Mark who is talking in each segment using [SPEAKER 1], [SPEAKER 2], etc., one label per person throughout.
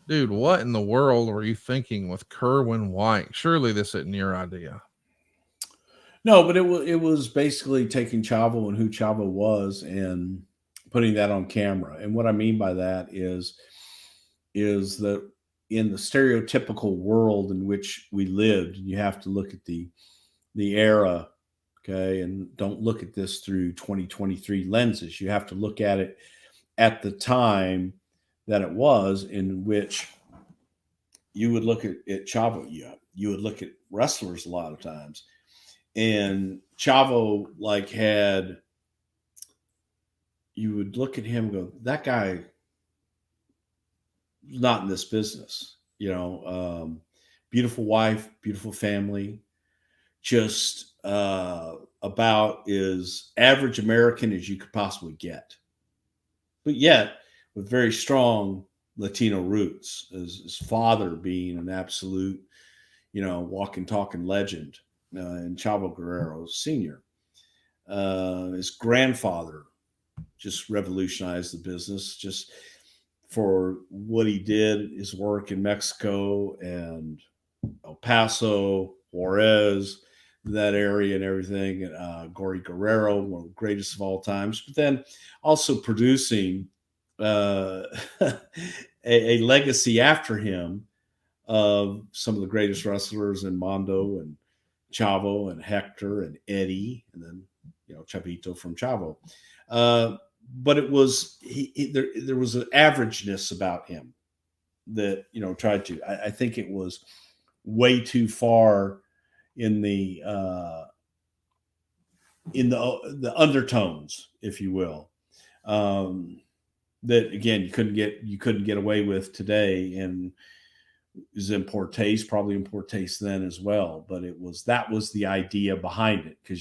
[SPEAKER 1] Dude, what in the world were you thinking with Kerwin White? Surely this isn't your idea.
[SPEAKER 2] No, but it was basically taking Chavo and who Chavo was and putting that on camera. And what I mean by that is that in the stereotypical world in which we lived, you have to look at the era, okay, and don't look at this through 2023 lenses. You have to look at it at the time that it was, in which you would look at Chavo. You would look at wrestlers a lot of times, and Chavo like had, you would look at him and go, that guy not in this business, beautiful wife, beautiful family, just about as average American as you could possibly get, but yet with very strong Latino roots. His father being an absolute, walking, talking legend, and Chavo Guerrero Sr. His grandfather just revolutionized the business, just for what he did, his work in Mexico and El Paso, Juarez, that area and everything. Gory Guerrero, one of the greatest of all times, but then also producing uh, a legacy after him of some of the greatest wrestlers in Mondo and Chavo and Hector and Eddie, and then Chavito from Chavo. Uh, but it was there was an averageness about him that tried to. I think it was way too far in the undertones, if you will. Um, that again you couldn't get away with today, and is in poor taste, probably in poor taste then as well. But that was the idea behind it, because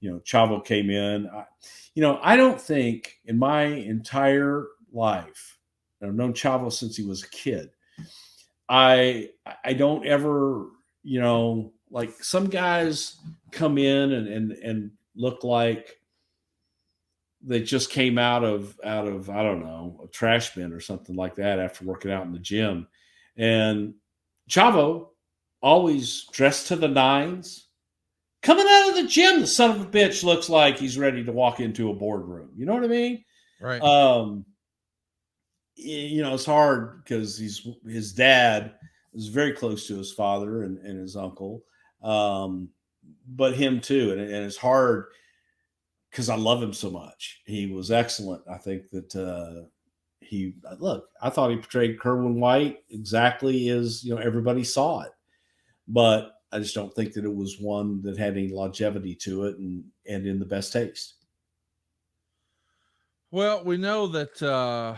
[SPEAKER 2] Chavo came in. I don't think in my entire life, I've known Chavo since he was a kid. I don't ever, like some guys come in and look like they just came out of I don't know, a trash bin or something like that after working out in the gym. And Chavo, always dressed to the nines, coming out of the gym, the son of a bitch looks like he's ready to walk into a boardroom. You know what I mean?
[SPEAKER 1] Right.
[SPEAKER 2] Um, it's hard because his dad was very close to his father and his uncle, um, but him too, and it's hard because I love him so much. He was excellent. I think that he look. I thought he portrayed Kerwin White exactly as everybody saw it, but I just don't think that it was one that had any longevity to it and in the best taste.
[SPEAKER 1] Well, we know that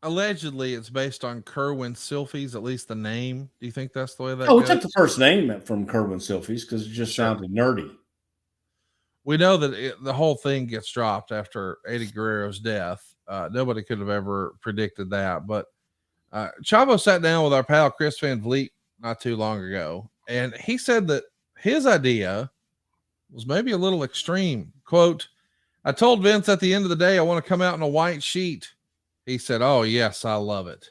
[SPEAKER 1] allegedly it's based on Kerwin Silfies, at least the name. Do you think that's the way that
[SPEAKER 2] Oh, we took the
[SPEAKER 1] goes?
[SPEAKER 2] first name from Kerwin Silfies because it just
[SPEAKER 1] Sure.
[SPEAKER 2] sounded nerdy.
[SPEAKER 1] We know that the whole thing gets dropped after Eddie Guerrero's death. Nobody could have ever predicted that. But Chavo sat down with our pal Chris Van Vliet not too long ago, and he said that his idea was maybe a little extreme. Quote, I told Vince at the end of the day, I want to come out in a white sheet. He said, oh, yes, I love it.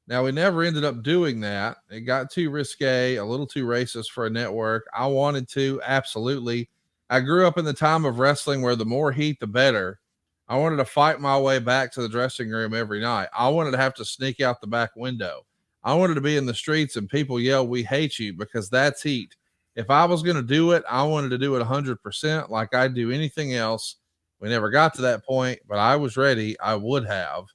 [SPEAKER 1] Now, we never ended up doing that. It got too risque, a little too racist for a network. I wanted to, absolutely. I grew up in the time of wrestling where the more heat, the better. I wanted to fight my way back to the dressing room every night. I wanted to have to sneak out the back window. I wanted to be in the streets and people yell, we hate you, because that's heat. If I was going to do it, I wanted to do it 100% like I'd do anything else. We never got to that point, but I was ready. I would have.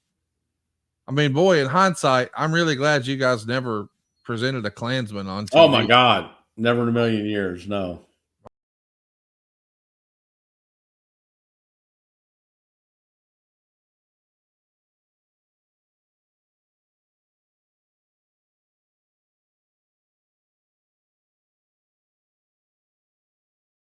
[SPEAKER 1] I mean, boy, in hindsight, I'm really glad you guys never presented a Klansman on
[SPEAKER 2] Oh my
[SPEAKER 1] TV.
[SPEAKER 2] God, never in a million years. No.